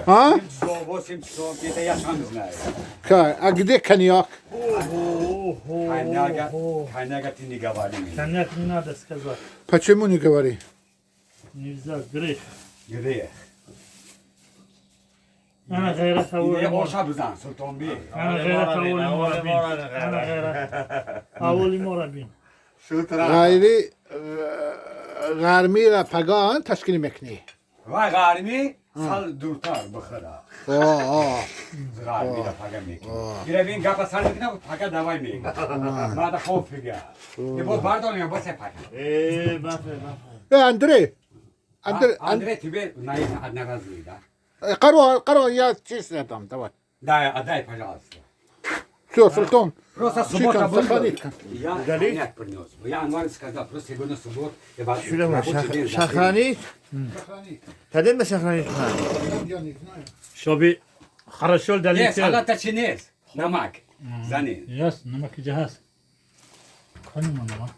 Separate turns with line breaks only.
ها؟
كده yaşamız ne?
اقدي كنياك
Kaynağa tindi gavali mi?
Коньяк не надо сказать.
почему не говори?
Нельзя, грех.
Gıdıyı.
أنا غيرت أول
Yine
مرة.
boşa bızan sultan bey.
أنا غيرت أول مرة بين. أنا غيرت أول مرة بين.
Sultan.
غيري غارمي را پگان تشکیل میکنی
Vay garmi sal durtar bıkhara.
آه
Garmi da paga meki. Bire bin gapa sardık ne paga davay meki. Ma da خوف figa. Ne bu pardon ya bu se paga.
بافي.
اندري
Andre tibe nay narazıydı.
قروا يا تشيس там давай
Da aday paga astı.
все султан
Просто
Чикан,
суббота был.
сахаритка.
Я коньяк принес. Я Анвар сказал, просто сегодня суббота.
شو شخرانيت تدم شخرانيت
شوبي хорошо
Нет,
долетел.
салата чинес. Намак. Занин.
Ясно, намак جهاز. Коним намак.